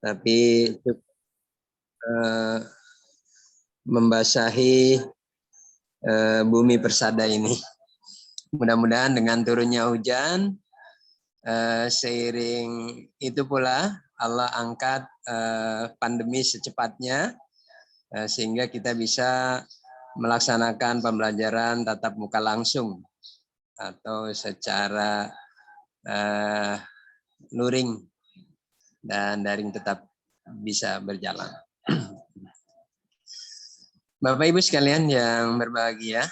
tapi membasahi bumi persada ini. Mudah-mudahan dengan turunnya hujan, seiring itu pula Allah angkat pandemi secepatnya, sehingga kita bisa melaksanakan pembelajaran tatap muka langsung atau secara luring dan daring tetap bisa berjalan. Bapak Ibu sekalian yang berbahagia,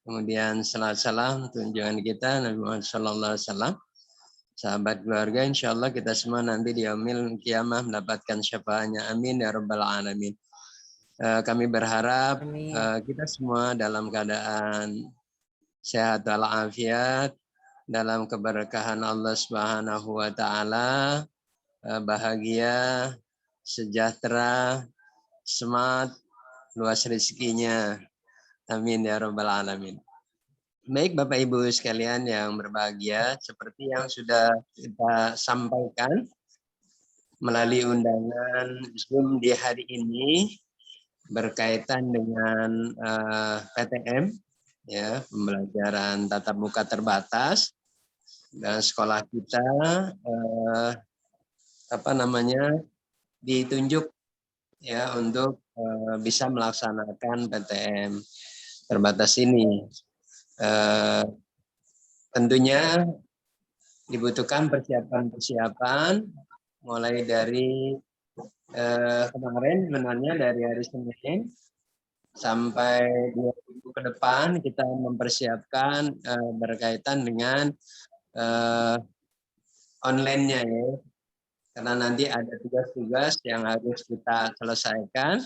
kemudian salam tunjungan kita Nabi Muhammad SAW, sahabat keluarga, insya Allah kita semua nanti di yaumil kiamah mendapatkan syafaatnya. Amin ya rabbal alamin. Kami berharap kita semua dalam keadaan sehat walafiat, dalam keberkahan Allah Subhanahu wa taala, bahagia, sejahtera, semangat, luas rezekinya. Amin ya rabbal alamin. Baik Bapak Ibu sekalian yang berbahagia, seperti yang sudah kita sampaikan melalui undangan Zoom di hari ini berkaitan dengan PTM, ya, pembelajaran tatap muka terbatas, dan sekolah kita ditunjuk ya untuk bisa melaksanakan PTM terbatas ini. Tentunya dibutuhkan persiapan mulai dari kemarin sebenarnya dari hari Senin sampai 2 minggu ke depan kita mempersiapkan berkaitan dengan online-nya ya. Karena nanti ada tugas-tugas yang harus kita selesaikan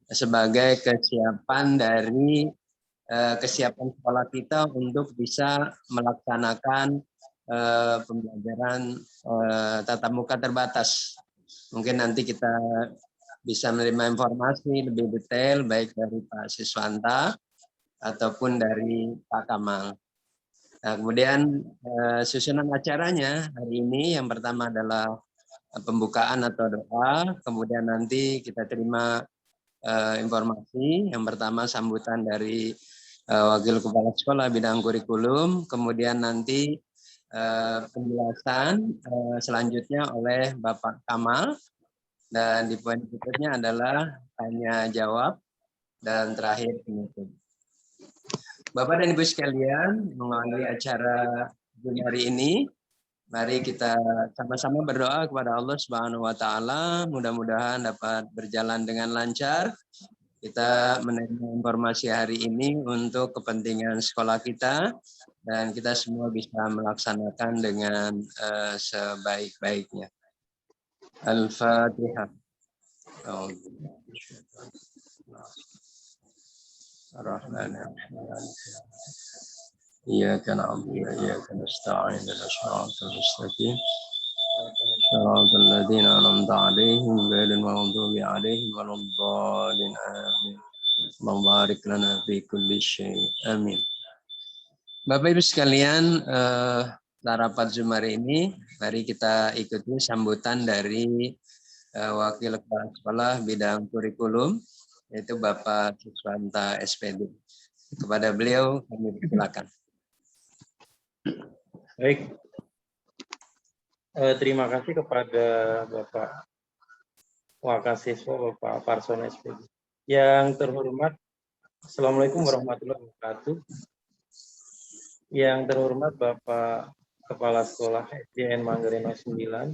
sebagai kesiapan dari kesiapan sekolah kita untuk bisa melaksanakan pembelajaran tatap muka terbatas. Mungkin nanti kita bisa menerima informasi lebih detail baik dari Pak Siswanta ataupun dari Pak Kamal. Nah, kemudian susunan acaranya hari ini yang pertama adalah pembukaan atau doa, kemudian nanti kita terima informasi. Yang pertama sambutan dari Wakil Kepala Sekolah bidang kurikulum, kemudian nanti penjelasan selanjutnya oleh Bapak Kamal, dan di poin berikutnya adalah tanya jawab, dan terakhir penutup. Bapak dan Ibu sekalian, mengawali acara hari ini, mari kita sama-sama berdoa kepada Allah Subhanahu wa taala, mudah-mudahan dapat berjalan dengan lancar. Kita menerima informasi hari ini untuk kepentingan sekolah kita, dan kita semua bisa melaksanakan dengan sebaik-baiknya. Al-Fatihah. Ar-Rahmanir-Rahim. Iyyaka na'budu wa iyyaka nasta'in, ihdinas siratal mustaqim. Shiratal ladzina an'amta 'alaihim ghairil maghdubi 'alaihim waladdallin. Amin. Allahumma barik lana fi kulli syai'. Amin. Bapak Ibu sekalian, rapat Zoom hari ini, mari kita ikuti sambutan dari Wakil Kepala Sekolah bidang kurikulum, yaitu Bapak Siswanta SPD. Kepada beliau kami persilakan. Baik, terima kasih kepada Bapak Wakasiswa, Bapak Parson SPD. Yang terhormat, Assalamualaikum warahmatullahi wabarakatuh. Yang terhormat Bapak Kepala Sekolah SDN Manggarena 9,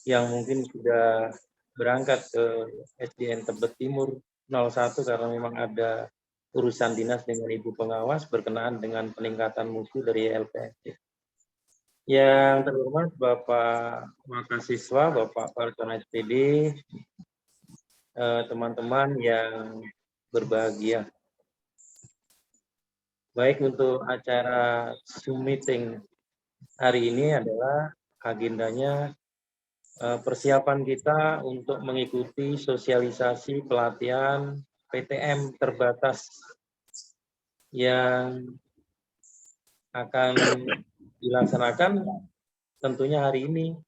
yang mungkin sudah berangkat ke SDN Tebet Timur 01 karena memang ada urusan dinas dengan Ibu Pengawas berkenaan dengan peningkatan mutu dari LPSD. Yang terhormat Bapak Wakasiswa, Bapak Parson SPD, teman-teman yang berbahagia. Baik, untuk acara Zoom meeting hari ini adalah agendanya persiapan kita untuk mengikuti sosialisasi pelatihan PTM terbatas yang akan dilaksanakan tentunya hari ini.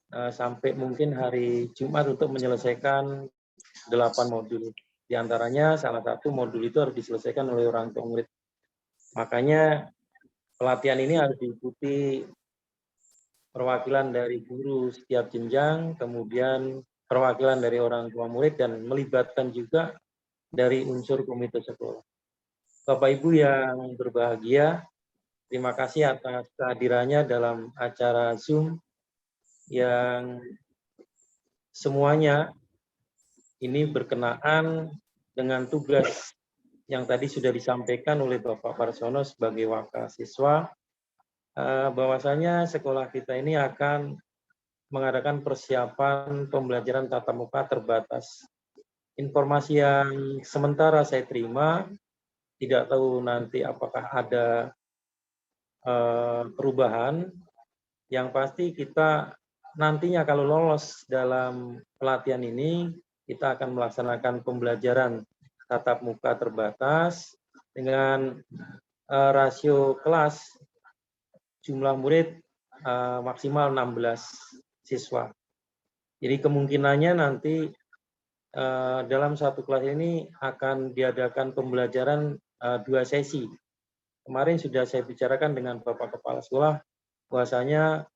sampai mungkin hari Jumat untuk menyelesaikan 8 modul. Di antaranya salah satu modul itu harus diselesaikan oleh orang tua murid. Makanya pelatihan ini harus diikuti perwakilan dari guru setiap jenjang, kemudian perwakilan dari orang tua murid, dan melibatkan juga dari unsur komite sekolah. Bapak Ibu yang berbahagia, terima kasih atas kehadirannya dalam acara Zoom yang semuanya ini berkenaan dengan tugas yang tadi sudah disampaikan oleh Bapak Parsono sebagai wakasiswa, bahwasanya sekolah kita ini akan mengadakan persiapan pembelajaran tatap muka terbatas. Informasi yang sementara saya terima, tidak tahu nanti apakah ada perubahan. Yang pasti kita nantinya kalau lolos dalam pelatihan ini, kita akan melaksanakan pembelajaran tatap muka terbatas dengan rasio kelas jumlah murid maksimal 16 siswa. Jadi kemungkinannya nanti dalam satu kelas ini akan diadakan pembelajaran 2 sesi. Kemarin sudah saya bicarakan dengan Bapak Kepala Sekolah, bahwasanya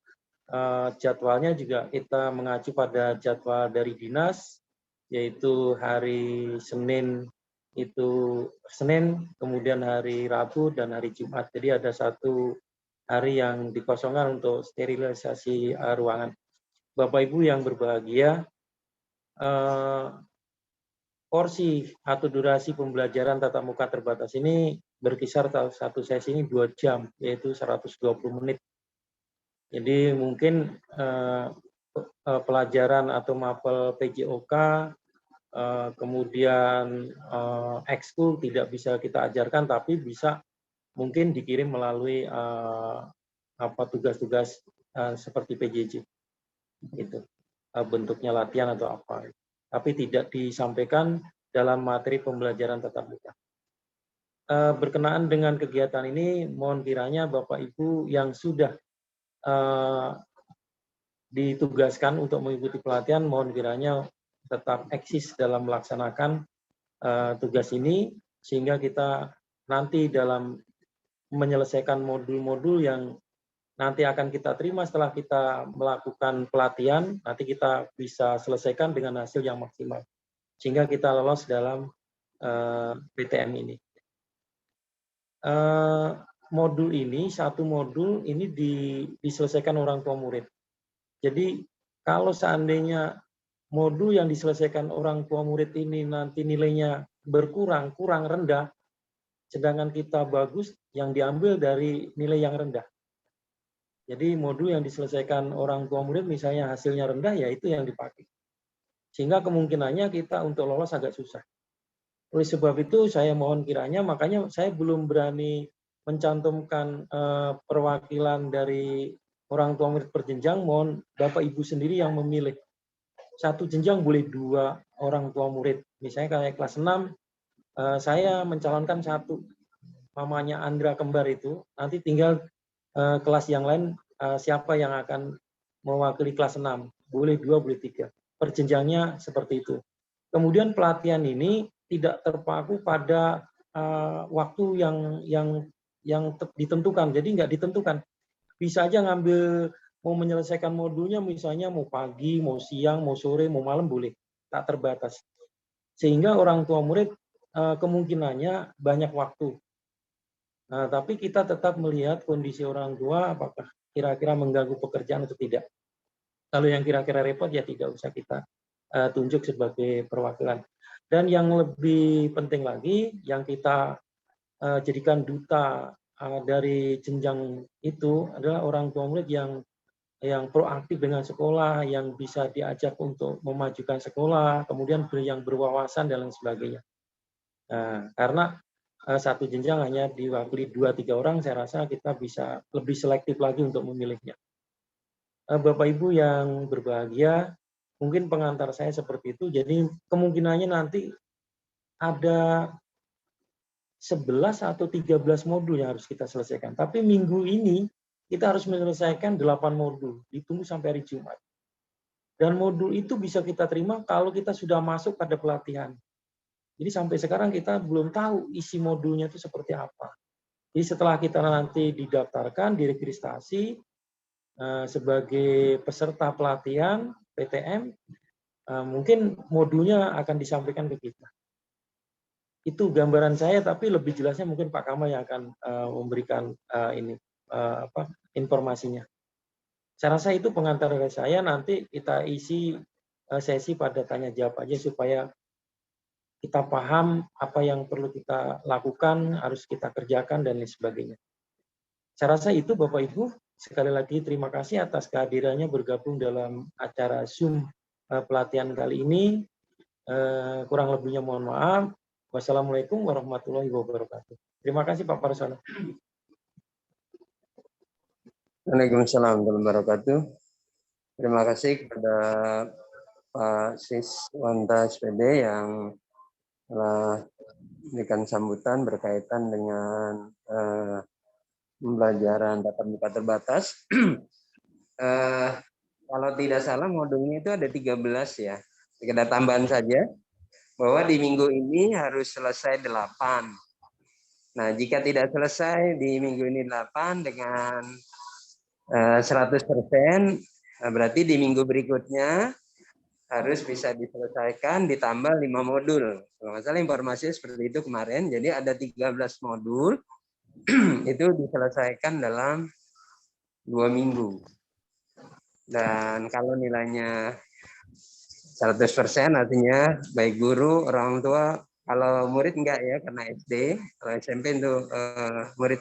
jadwalnya juga kita mengacu pada jadwal dari dinas, yaitu hari Senin kemudian hari Rabu dan hari Jumat. Jadi ada satu hari yang dikosongkan untuk sterilisasi ruangan. Bapak Ibu yang berbahagia, porsi atau durasi pembelajaran tatap muka terbatas ini berkisar satu sesi ini 2 jam, yaitu 120 menit. Jadi mungkin pelajaran atau mapel PJOK, kemudian ekskul tidak bisa kita ajarkan, tapi bisa mungkin dikirim melalui tugas-tugas seperti PJJ, gitu, bentuknya latihan atau apa, tapi tidak disampaikan dalam materi pembelajaran tatap muka. Berkenaan dengan kegiatan ini, mohon kiranya Bapak Ibu yang sudah ditugaskan untuk mengikuti pelatihan, mohon kiranya tetap eksis dalam melaksanakan tugas ini, sehingga kita nanti dalam menyelesaikan modul-modul yang nanti akan kita terima setelah kita melakukan pelatihan, nanti kita bisa selesaikan dengan hasil yang maksimal, sehingga kita lolos dalam PTM ini. Modul ini, satu modul ini diselesaikan orang tua murid. Jadi kalau seandainya modul yang diselesaikan orang tua murid ini nanti nilainya berkurang, kurang rendah, sedangkan kita bagus, yang diambil dari nilai yang rendah. Jadi modul yang diselesaikan orang tua murid misalnya hasilnya rendah, ya itu yang dipakai. Sehingga kemungkinannya kita untuk lolos agak susah. Oleh sebab itu saya mohon kiranya, makanya saya belum berani mencantumkan perwakilan dari orang tua murid per jenjang, mohon Bapak Ibu sendiri yang memilih. Satu jenjang boleh 2 orang tua murid. Misalnya kayak kelas 6, saya mencalonkan 1, namanya Andra Kembar itu, nanti tinggal kelas yang lain siapa yang akan mewakili kelas 6. Boleh 2, boleh 3. Perjenjangnya seperti itu. Kemudian pelatihan ini tidak terpaku pada waktu yang ditentukan. Jadi nggak ditentukan. Bisa aja ngambil, mau menyelesaikan modulnya misalnya mau pagi, mau siang, mau sore, mau malam, boleh. Tak terbatas. Sehingga orang tua murid kemungkinannya banyak waktu. Nah, tapi kita tetap melihat kondisi orang tua, apakah kira-kira mengganggu pekerjaan atau tidak. Kalau yang kira-kira repot, ya tidak usah kita tunjuk sebagai perwakilan. Dan yang lebih penting lagi, yang kita jadikan duta dari jenjang itu adalah orang tua murid yang proaktif dengan sekolah, yang bisa diajak untuk memajukan sekolah, kemudian yang berwawasan dan lain sebagainya. Nah, karena satu jenjang hanya diwakili 2-3 orang, saya rasa kita bisa lebih selektif lagi untuk memilihnya. Bapak Ibu yang berbahagia, mungkin pengantar saya seperti itu. Jadi kemungkinannya nanti ada 11 atau 13 modul yang harus kita selesaikan. Tapi minggu ini kita harus menyelesaikan 8 modul. Ditunggu sampai hari Jumat. Dan modul itu bisa kita terima kalau kita sudah masuk pada pelatihan. Jadi sampai sekarang kita belum tahu isi modulnya itu seperti apa. Jadi setelah kita nanti didaftarkan, diregistrasi sebagai peserta pelatihan PTM, mungkin modulnya akan disampaikan ke kita. Itu gambaran saya, tapi lebih jelasnya mungkin Pak Kamal yang akan memberikan informasinya. Saya rasa itu pengantar dari saya, nanti kita isi sesi pada tanya jawab aja supaya kita paham apa yang perlu kita lakukan, harus kita kerjakan, dan lain sebagainya. Saya rasa itu Bapak Ibu. Sekali lagi terima kasih atas kehadirannya bergabung dalam acara Zoom pelatihan kali ini. Kurang lebihnya mohon maaf. Wassalamualaikum warahmatullahi wabarakatuh. Terima kasih Pak Parsono. Waalaikumsalam warahmatullahi wabarakatuh. Terima kasih kepada Pak Siswanta SPD yang telah memberikan sambutan berkaitan dengan pembelajaran tatap muka terbatas. Kalau tidak salah modulnya itu ada 13 ya. Sekedar tambahan saja bahwa di minggu ini harus selesai 8. Nah, jika tidak selesai di minggu ini 8 dengan 100%, berarti di minggu berikutnya harus bisa diselesaikan ditambah 5 modul. Kalau nggak salah informasinya seperti itu kemarin. Jadi ada 13 modul itu diselesaikan dalam 2 minggu. Dan kalau nilainya 100% artinya baik guru, orang tua, kalau murid enggak ya karena SD, kalau SMP itu murid.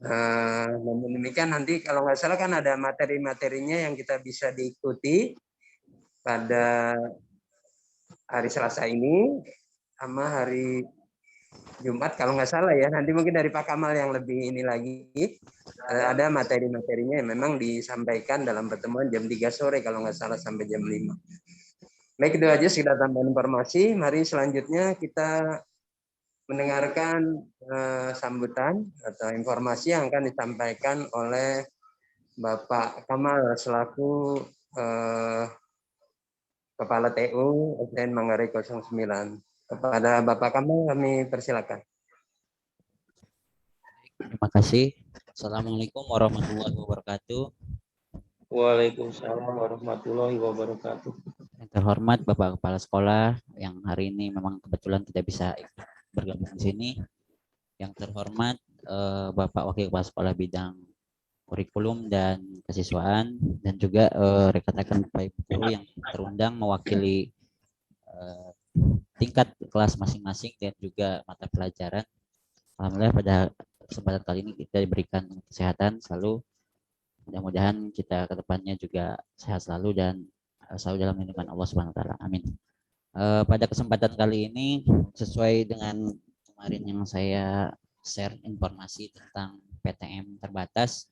Namun demikian nanti kalau nggak salah kan ada materi-materinya yang kita bisa diikuti pada hari Selasa ini sama hari Jumat kalau nggak salah ya. Nanti mungkin dari Pak Kamal yang lebih ini lagi ada materi-materinya yang memang disampaikan dalam pertemuan jam 3 sore kalau nggak salah sampai jam 5. Baik, itu aja sekedar tambahan informasi. Mari selanjutnya kita mendengarkan sambutan atau informasi yang akan disampaikan oleh Bapak Kamal selaku Kepala TU SDN Manggarai 09. Kepada Bapak Kamal kami persilakan. Terima kasih. Assalamualaikum warahmatullahi wabarakatuh. Waalaikumsalam warahmatullahi wabarakatuh. Yang terhormat Bapak Kepala Sekolah yang hari ini memang kebetulan tidak bisa bergabung di sini. Yang terhormat Bapak Wakil Kepala Sekolah bidang kurikulum dan kesiswaan, dan juga rekan-rekan Bapak Ibu guru yang terundang mewakili tingkat kelas masing-masing dan juga mata pelajaran. Alhamdulillah pada kesempatan kali ini kita diberikan kesehatan selalu. Mudah-mudahan kita ke depannya juga sehat selalu dan selalu dalam lindungan Allah Subhanahu wa taala. Amin. Pada kesempatan kali ini sesuai dengan kemarin yang saya share informasi tentang PTM terbatas.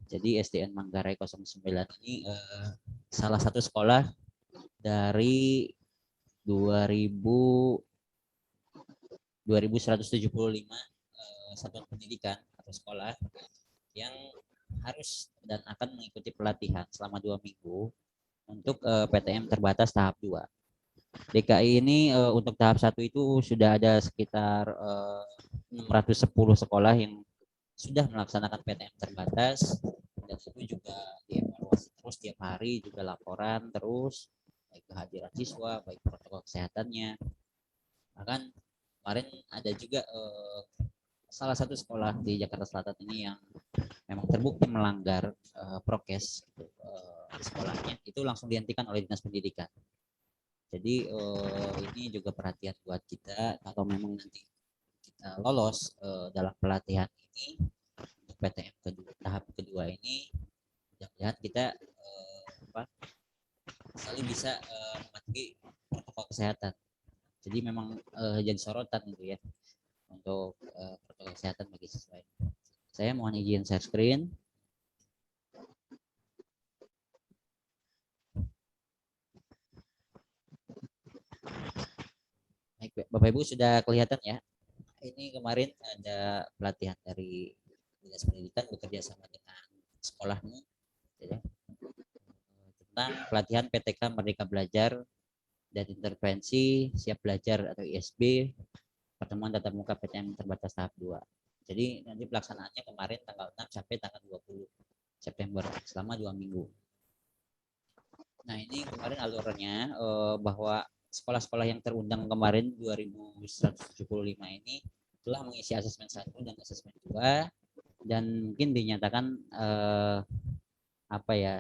Jadi SDN Manggarai 09 ini salah satu sekolah dari 2175 satuan pendidikan atau sekolah yang harus dan akan mengikuti pelatihan selama 2 minggu untuk PTM terbatas tahap 2. DKI ini untuk tahap 1 itu sudah ada sekitar 610 sekolah yang sudah melaksanakan PTM terbatas, dan itu juga dievaluasi terus tiap hari, juga laporan terus baik kehadiran siswa, baik protokol kesehatannya. Bahkan kemarin ada juga salah satu sekolah di Jakarta Selatan ini yang memang terbukti melanggar prokes sekolahnya, itu langsung dihentikan oleh Dinas Pendidikan. Jadi ini juga perhatian buat kita kalau memang nanti kita lolos dalam pelatihan ini untuk PTM tahap kedua ini, mudah-mudahan kita selalu bisa mematuhi protokol kesehatan. Jadi memang jadi sorotan gitu ya untuk protokol kesehatan bagi siswa. Saya mohon izin share screen. Baik, Bapak Ibu sudah kelihatan ya. Ini kemarin ada pelatihan dari Dinas Pendidikan bekerja sama dengan sekolahmu, ya. tentang pelatihan PTK Merdeka Belajar dan Intervensi Siap Belajar atau ISB pertemuan tatap muka PTM terbatas tahap 2. Jadi nanti pelaksanaannya kemarin tanggal 6 sampai tanggal 20 September selama 2 minggu. Nah, ini kemarin alurnya bahwa sekolah-sekolah yang terundang kemarin 2175 ini telah mengisi asesmen 1 dan asesmen 2 dan mungkin dinyatakan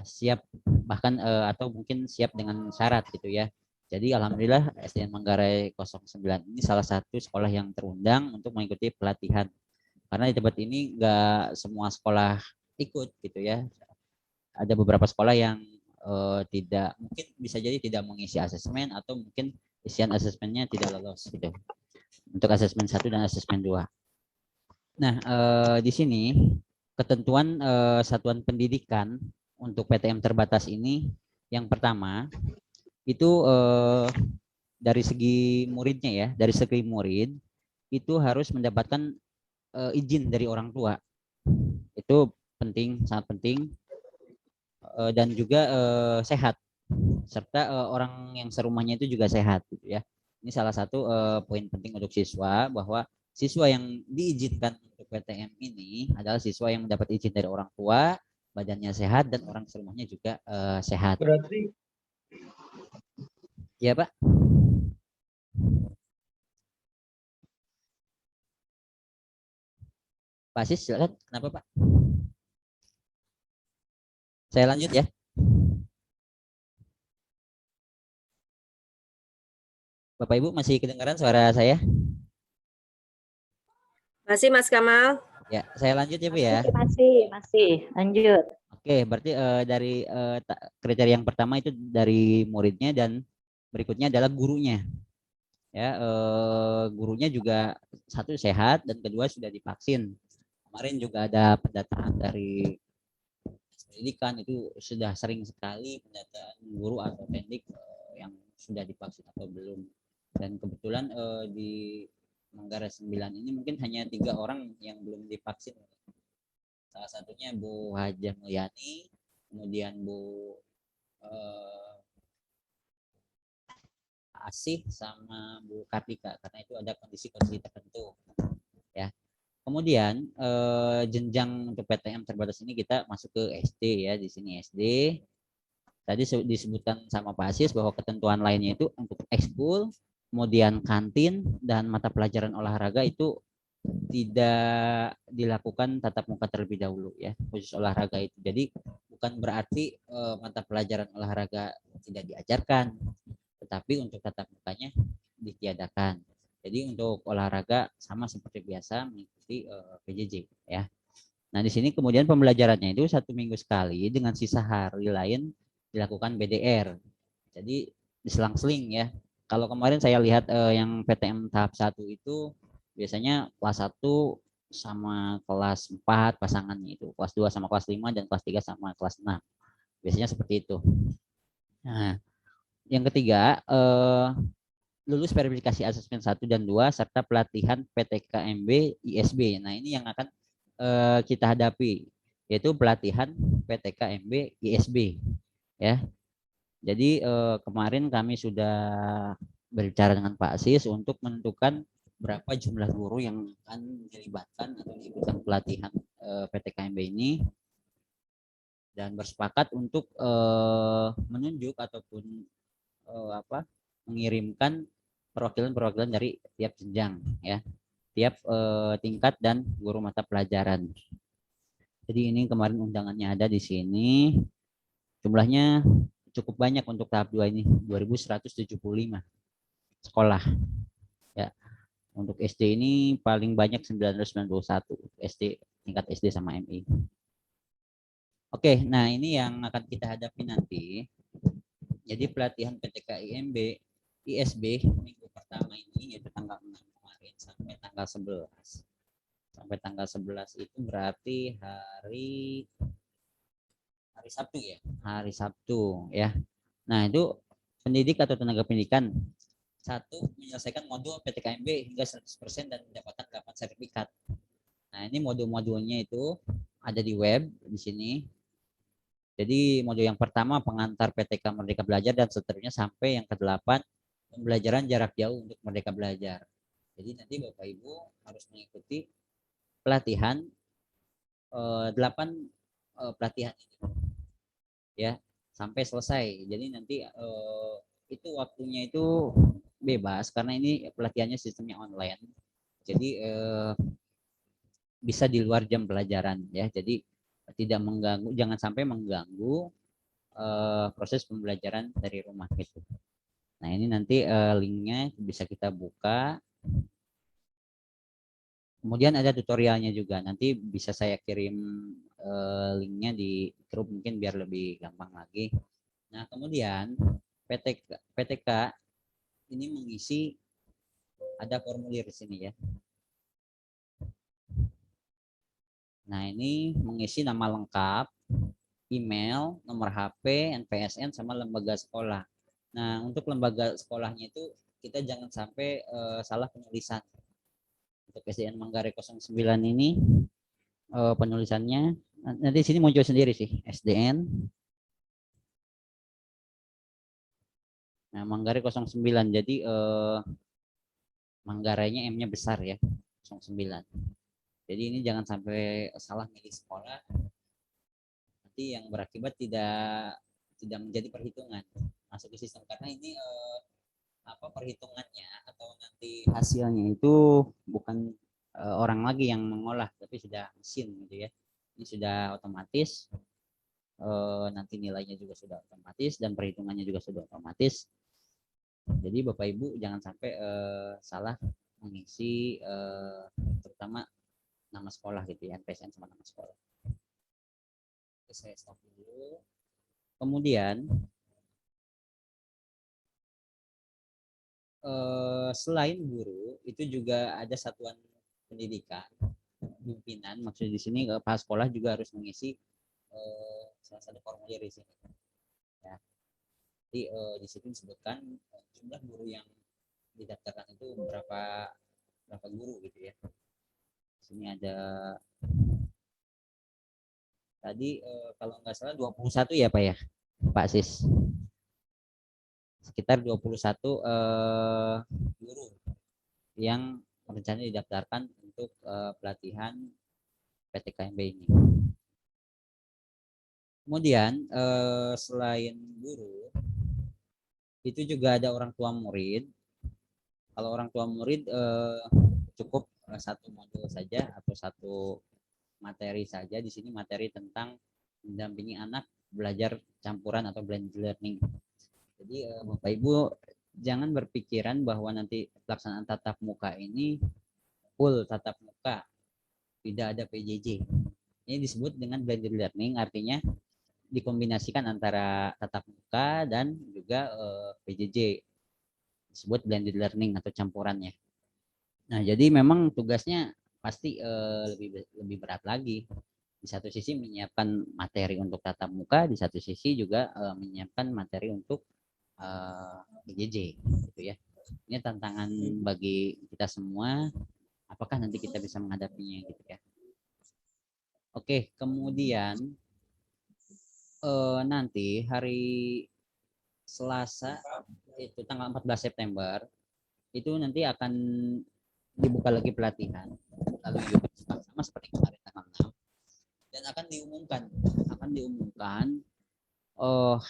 siap bahkan atau mungkin siap dengan syarat gitu ya. Jadi alhamdulillah SDN Manggarai 09 ini salah satu sekolah yang terundang untuk mengikuti pelatihan. Karena di tempat ini enggak semua sekolah ikut gitu ya. Ada beberapa sekolah yang tidak, mungkin bisa jadi tidak mengisi asesmen atau mungkin isian asesmennya tidak lolos gitu. Untuk asesmen 1 dan asesmen 2. Nah, di sini ketentuan satuan pendidikan untuk PTM terbatas ini yang pertama itu dari segi muridnya ya, dari segi murid itu harus mendapatkan izin dari orang tua. Itu penting, sangat penting. Dan juga sehat serta orang yang serumahnya itu juga sehat gitu ya. Ini salah satu poin penting untuk siswa bahwa siswa yang diizinkan untuk PTM ini adalah siswa yang mendapat izin dari orang tua, badannya sehat dan orang serumahnya juga sehat. Berarti ya Pak. Pak Sis, silakan. Kenapa Pak? Saya lanjut ya. Bapak Ibu masih kedengaran suara saya? Masih Mas Kamal? Ya, saya lanjut ya Bu ya. Masih. Lanjut. Oke, berarti dari kriteria yang pertama itu dari muridnya dan berikutnya adalah gurunya. Ya, gurunya juga satu sehat dan kedua sudah divaksin. Kemarin juga ada pendataan dari pendidikan itu sudah sering sekali pendataan guru atau teknik yang sudah divaksin atau belum. Dan kebetulan di Manggarai 9 ini mungkin hanya 3 orang yang belum divaksin. Salah satunya Bu Hajah Mulyani, kemudian Bu Asih sama Bu Kartika, karena itu ada kondisi-kondisi tertentu ya. Kemudian jenjang untuk PTM terbatas ini kita masuk ke SD ya, di sini SD. Tadi disebutkan sama Pak Asis bahwa ketentuan lainnya itu untuk ekskul, kemudian kantin dan mata pelajaran olahraga itu tidak dilakukan tatap muka terlebih dahulu ya, khusus olahraga itu. Jadi bukan berarti mata pelajaran olahraga tidak diajarkan, tetapi untuk tatap mukanya ditiadakan. Jadi untuk olahraga sama seperti biasa mengikuti PJJ ya. Nah di sini kemudian pembelajarannya itu 1 minggu sekali dengan sisa hari lain dilakukan BDR. Jadi diselang-seling ya. Kalau kemarin saya lihat yang PTM tahap 1 itu biasanya kelas 1 sama kelas 4 pasangannya itu. Kelas 2 sama kelas 5 dan kelas 3 sama kelas 6. Biasanya seperti itu. Nah, yang ketiga lulus verifikasi asesmen 1 dan 2 serta pelatihan PTKMB ISB. Nah, ini yang akan kita hadapi, yaitu pelatihan PTKMB ISB ya. Jadi kemarin kami sudah berbicara dengan Pak Asis untuk menentukan berapa jumlah guru yang akan dilibatkan atau diikutkan pelatihan PTKMB ini, dan bersepakat untuk menunjuk ataupun mengirimkan perwakilan dari tiap jenjang ya, tiap tingkat dan guru mata pelajaran. Jadi ini kemarin undangannya ada di sini. Jumlahnya cukup banyak untuk tahap 2 ini, 2175 sekolah. Ya. Untuk SD ini paling banyak 991 SD, tingkat SD sama MI. Oke, nah ini yang akan kita hadapi nanti. Jadi pelatihan PTK-IMB ISB minggu pertama ini yaitu tanggal 6 kemarin sampai tanggal 11. Sampai tanggal 11 itu berarti hari Sabtu ya. Hari Sabtu ya. Nah, itu pendidik atau tenaga pendidikan 1 menyelesaikan modul PTKMB hingga 100% dan mendapatkan 8 sertifikat. Nah, ini modul-modulnya itu ada di web di sini. Jadi modul yang pertama pengantar PTK Merdeka Belajar dan seterusnya sampai yang ke-8 pembelajaran jarak jauh untuk Merdeka Belajar. Jadi nanti Bapak Ibu harus mengikuti pelatihan 8 pelatihan ini ya sampai selesai. Jadi nanti itu waktunya itu bebas karena ini pelatihannya sistemnya online. Jadi bisa di luar jam pelajaran ya. Jadi tidak mengganggu, jangan sampai mengganggu proses pembelajaran dari rumah gitu. Nah ini nanti linknya bisa kita buka. Kemudian ada tutorialnya juga. Nanti bisa saya kirim linknya di grup mungkin biar lebih gampang lagi. Nah kemudian PTK ini mengisi ada formulir di sini ya. Nah ini mengisi nama lengkap, email, nomor HP, NPSN, sama lembaga sekolah. Nah untuk lembaga sekolahnya itu kita jangan sampai salah penulisan. Untuk SDN Manggarai 09 ini penulisannya nanti sini muncul sendiri sih SDN. Nah Manggarai 09 jadi Manggarainya M-nya besar ya 09. Jadi ini jangan sampai salah milih sekolah nanti yang berakibat tidak menjadi perhitungan masuk ke sistem karena ini perhitungannya atau nanti hasilnya itu bukan orang lagi yang mengolah tapi sudah mesin gitu ya. Ini sudah otomatis nanti nilainya juga sudah otomatis dan perhitungannya juga sudah otomatis. Jadi Bapak Ibu jangan sampai salah mengisi terutama nama sekolah gitu ya, NPSN sama nama sekolah. Oke, saya stop dulu. Kemudian selain guru itu juga ada satuan pendidikan pimpinan, maksudnya di sini kepala sekolah juga harus mengisi salah satu formulir di sini ya. Jadi di sini disebutkan jumlah guru yang didaftarkan itu berapa guru gitu ya. Di sini ada tadi kalau nggak salah 21 ya Pak ya, Pak Sis. Sekitar 21 guru yang rencananya didaftarkan untuk pelatihan PTKMB ini. Kemudian selain guru, itu juga ada orang tua murid. Kalau orang tua murid cukup satu modul saja atau satu materi saja. Di sini materi tentang mendampingi anak belajar campuran atau blended learning. Jadi Bapak Ibu jangan berpikiran bahwa nanti pelaksanaan tatap muka ini full tatap muka, tidak ada PJJ. Ini disebut dengan blended learning, artinya dikombinasikan antara tatap muka dan juga PJJ, disebut blended learning atau campurannya. Nah jadi memang tugasnya pasti lebih berat lagi. Di satu sisi menyiapkan materi untuk tatap muka, di satu sisi juga menyiapkan materi untuk PJJ gitu ya. Ini tantangan bagi kita semua, apakah nanti kita bisa menghadapinya gitu ya. Oke, kemudian nanti hari Selasa itu tanggal 14 September itu nanti akan dibuka lagi pelatihan lalu juga sama seperti kemarin tanggal 6 dan akan diumumkan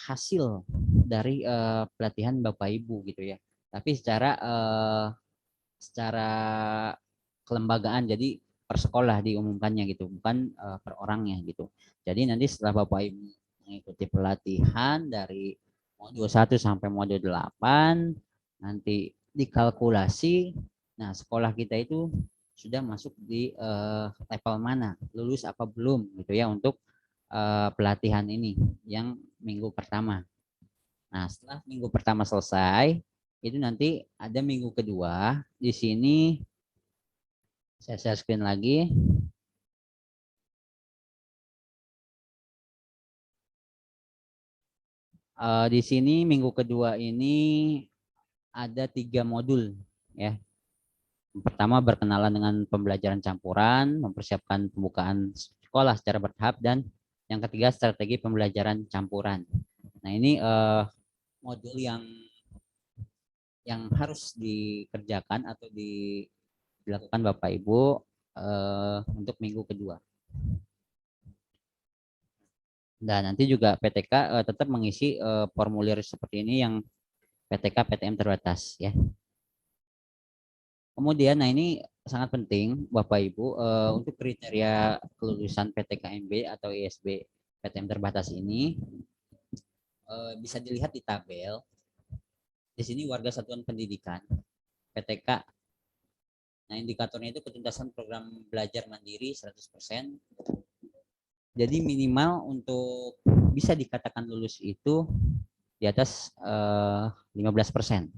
hasil dari pelatihan Bapak Ibu gitu ya. Tapi secara kelembagaan, jadi per sekolah diumumkannya gitu, bukan per orangnya gitu. Jadi nanti setelah Bapak Ibu mengikuti pelatihan dari modul 1 sampai modul 8 nanti dikalkulasi, nah sekolah kita itu sudah masuk di level mana, lulus apa belum gitu ya untuk pelatihan ini yang minggu pertama. Nah setelah minggu pertama selesai itu nanti ada minggu kedua. Di sini saya share screen lagi. Di sini minggu kedua ini ada 3 modul ya. Yang pertama berkenalan dengan pembelajaran campuran, mempersiapkan pembukaan sekolah secara bertahap dan Yang ketiga, strategi pembelajaran campuran. Nah, ini modul yang harus dikerjakan atau dilakukan Bapak Ibu untuk minggu kedua. Dan nanti juga PTK tetap mengisi formulir seperti ini yang PTK PTM terbatas ya. Kemudian, nah ini sangat penting Bapak Ibu untuk kriteria kelulusan PTKMB atau ISB PTM terbatas ini bisa dilihat di tabel. Di sini warga satuan pendidikan PTK. Nah, indikatornya itu ketuntasan program belajar mandiri 100%. Jadi minimal untuk bisa dikatakan lulus itu di atas 15%.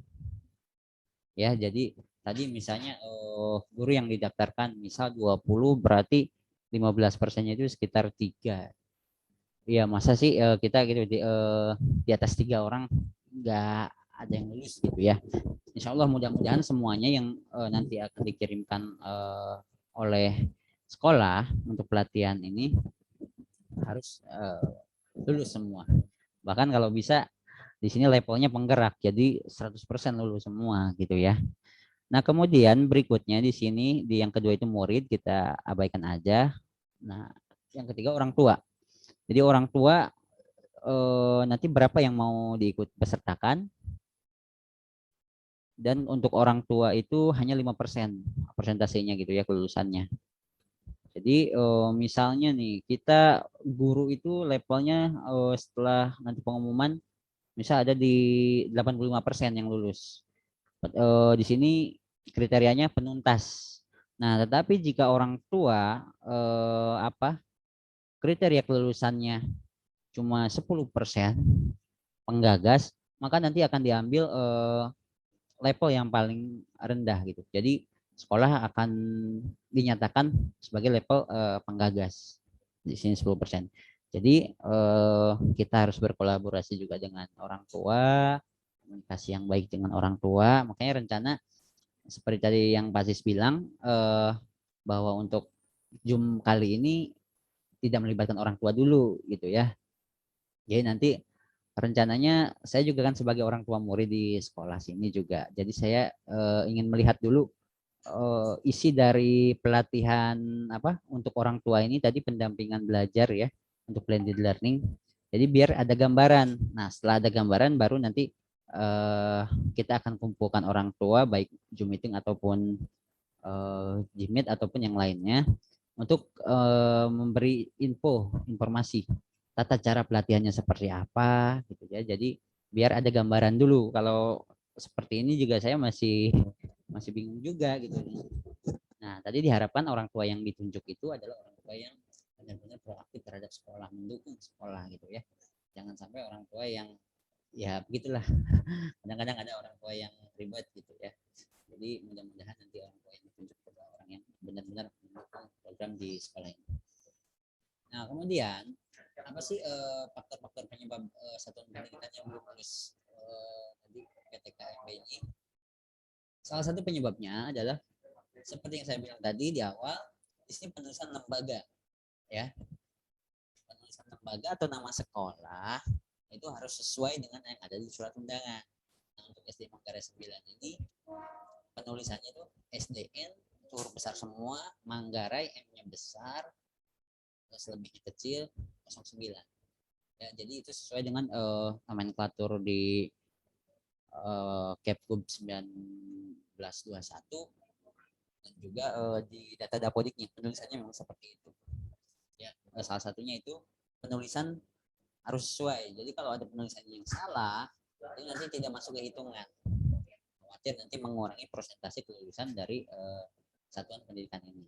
Ya, jadi tadi misalnya guru yang didaftarkan misal 20, berarti 15%-nya itu sekitar 3. Iya, masa sih kita gitu di atas 3 orang nggak ada yang lulus gitu ya. Insya Allah mudah-mudahan semuanya yang nanti akan dikirimkan oleh sekolah untuk pelatihan ini harus lulus semua. Bahkan kalau bisa di sini levelnya penggerak, jadi 100% lulus semua gitu ya. Nah, kemudian berikutnya di sini di yang kedua itu murid, kita abaikan aja. Nah, yang ketiga orang tua. Jadi orang tua nanti berapa yang mau diikut pesertakan? Dan untuk orang tua itu hanya 5% persentasenya gitu ya kelulusannya. Jadi misalnya nih kita guru itu levelnya setelah nanti pengumuman misal ada di 85% yang lulus. Di sini kriterianya penuntas. Nah, tetapi jika orang tua kriteria kelulusannya cuma 10% penggagas, maka nanti akan diambil level yang paling rendah gitu. Jadi sekolah akan dinyatakan sebagai level penggagas di sini 10%. Jadi kita harus berkolaborasi juga dengan orang tua, komunikasi yang baik dengan orang tua. Makanya rencana seperti tadi yang Pak Sis bilang bahwa untuk Zoom kali ini tidak melibatkan orang tua dulu gitu ya. Jadi nanti rencananya saya juga kan sebagai orang tua murid di sekolah sini juga. Jadi saya ingin melihat dulu isi dari pelatihan untuk orang tua ini tadi pendampingan belajar ya untuk blended learning. Jadi biar ada gambaran. Nah, setelah ada gambaran baru nanti kita akan kumpulkan orang tua baik Zoom meeting ataupun Jimit ataupun yang lainnya untuk memberi informasi tata cara pelatihannya seperti apa gitu ya. Jadi biar ada gambaran dulu. Kalau seperti ini juga saya masih bingung juga gitu. Nah, tadi diharapkan orang tua yang ditunjuk itu adalah orang tua yang benar-benar proaktif terhadap sekolah, mendukung sekolah gitu ya. Jangan sampai orang tua yang ya begitulah. Kadang-kadang ada orang tua yang ribet gitu ya. Jadi mudah-mudahan nanti orang tua yang ditunjuk adalah orang yang benar-benar mendukung program di sekolah ini. Nah, kemudian apa sih faktor-faktor penyebab satuan pendidikan yang belum lulus tadi PTKMB ini? Salah satu penyebabnya adalah seperti yang saya bilang tadi di awal, di sini penulisan lembaga, ya. Penulisan lembaga atau nama sekolah itu harus sesuai dengan yang ada di surat undangan. Nah, untuk SD Manggarai 9 ini penulisannya itu SDN huruf besar semua, Manggarai M-nya besar, terus lebihnya kecil 09. Ya, jadi itu sesuai dengan nomenklatur di Kepkub 1921 dan juga di data dapodiknya penulisannya memang seperti itu. Ya, salah satunya itu penulisan harus sesuai. Jadi kalau ada penulisan yang salah, itu nanti tidak masuk ke hitungan. Khawatir nanti mengurangi persentase kelulusan dari satuan pendidikan ini.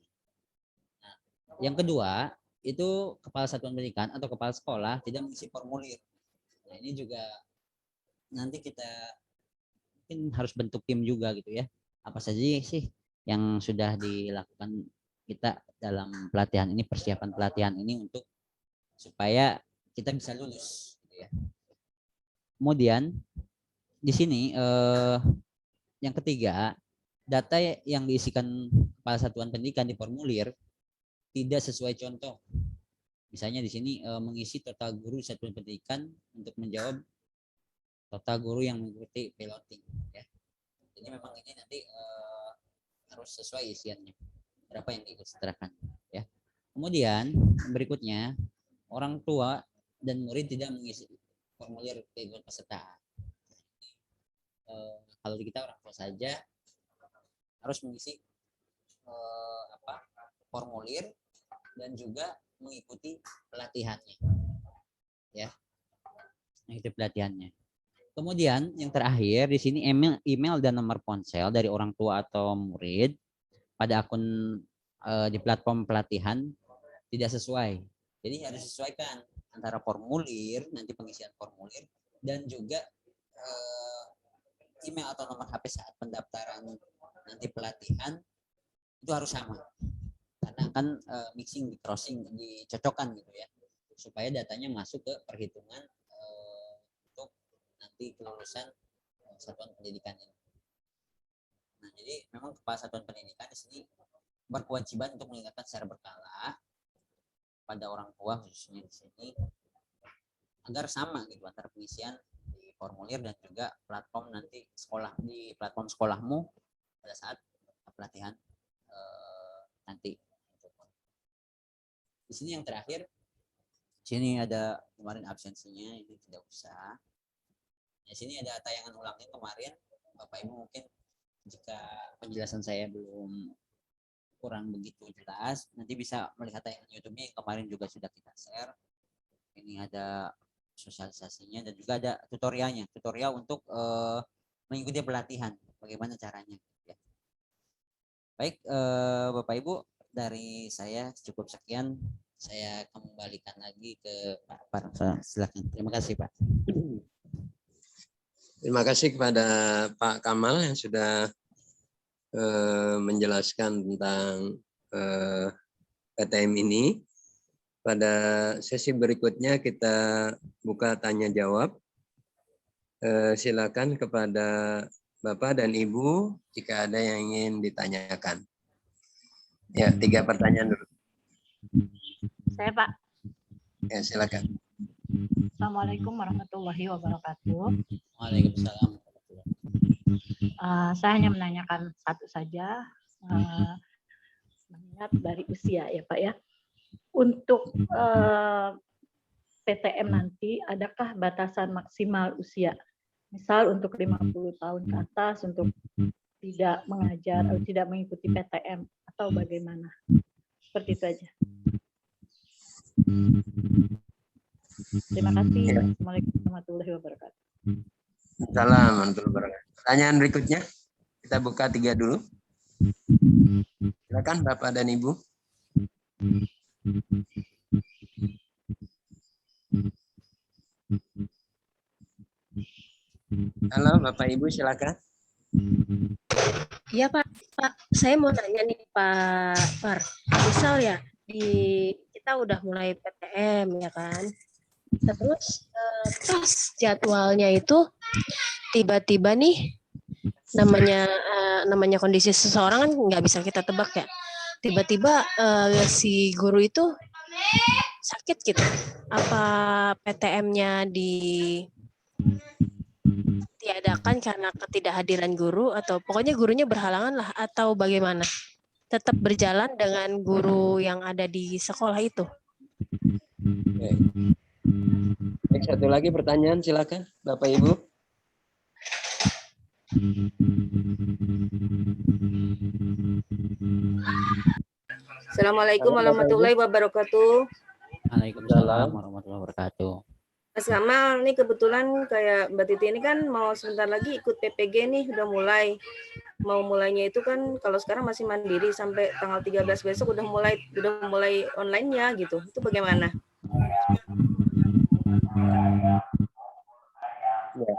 Nah, yang kedua itu kepala satuan pendidikan atau kepala sekolah tidak mengisi formulir. Nah, ini juga nanti kita mungkin harus bentuk tim juga gitu ya. Apa saja sih yang sudah dilakukan kita dalam pelatihan ini, persiapan pelatihan ini untuk supaya kita bisa lulus gitu ya. Kemudian di sini yang ketiga, data yang diisikan kepala satuan pendidikan di formulir tidak sesuai contoh. Misalnya di sini mengisi total guru satuan pendidikan untuk menjawab total guru yang mengikuti piloting. Ya. Jadi memang ini nanti harus sesuai isiannya. Berapa yang diikut sertakan. Ya. Kemudian berikutnya orang tua dan murid tidak mengisi formulir keikutsertaan. Kalau kita orang tua saja harus mengisi formulir dan juga mengikuti pelatihannya, ya, mengikuti pelatihannya. Kemudian yang terakhir di sini email dan nomor ponsel dari orang tua atau murid pada akun di platform pelatihan tidak sesuai. Jadi harus disesuaikan antara formulir, nanti pengisian formulir, dan juga email atau nomor HP saat pendaftaran nanti pelatihan itu harus sama. Karena kan mixing, crossing, dicocokkan gitu ya, supaya datanya masuk ke perhitungan untuk nanti kelulusan satuan pendidikan ini. Nah, jadi memang kepala satuan pendidikan di sini berkewajiban untuk mengingatkan secara berkala pada orang tua khususnya di sini agar sama gitu antara pengisian di formulir dan juga platform nanti sekolah di platform sekolahmu pada saat pelatihan nanti. Di sini yang terakhir, sini ada kemarin absensinya, ini tidak usah. Di sini ada tayangan ulangnya kemarin, Bapak Ibu mungkin jika penjelasan saya belum kurang begitu jelas, nanti bisa melihat tayangan YouTube-nya yang kemarin juga sudah kita share. Ini ada sosialisasinya dan juga ada tutorialnya, tutorial untuk mengikuti pelatihan, bagaimana caranya. Ya. Baik, Bapak Ibu, dari saya cukup sekian. Saya kembalikan lagi ke Pak Parsa. Silakan. Terima kasih, Pak. Terima kasih kepada Pak Kamal yang sudah menjelaskan tentang PTM ini. Pada sesi berikutnya kita buka tanya jawab. Silakan kepada Bapak dan Ibu jika ada yang ingin ditanyakan. Ya, 3 pertanyaan dulu. Saya Pak. Ya, silakan. Assalamualaikum warahmatullahi wabarakatuh. Waalaikumsalam. Saya hanya menanyakan satu saja, mengingat dari usia ya Pak ya. Untuk PTM nanti, adakah batasan maksimal usia? Misal untuk 50 tahun ke atas untuk tidak mengajar atau tidak mengikuti PTM atau bagaimana? Seperti itu aja. Terima kasih. Assalamualaikum warahmatullahi wabarakatuh. Assalamualaikum warahmatullahi wabarakatuh. Pertanyaan berikutnya kita buka 3 dulu. Silakan Bapak dan Ibu. Halo Bapak Ibu, silakan. Iya Pak, saya mau nanya nih Pak Par, misal ya kita udah mulai PTM ya kan, terus pas jadwalnya itu tiba-tiba nih namanya kondisi seseorang kan nggak bisa kita tebak ya, tiba-tiba si guru itu sakit gitu, apa PTM-nya diadakan karena ketidakhadiran guru atau pokoknya gurunya berhalangan lah atau bagaimana? Tetap berjalan dengan guru yang ada di sekolah itu. Baik, satu lagi pertanyaan silakan Bapak Ibu. Assalamualaikum warahmatullahi wabarakatuh. Waalaikumsalam warahmatullahi wabarakatuh. Mas Kamal, nih kebetulan kayak Mbak Titi ini kan mau sebentar lagi ikut PPG nih, udah mulai. Mau mulainya itu kan kalau sekarang masih mandiri sampai tanggal 13 besok udah mulai online-nya gitu. Itu bagaimana? Ya.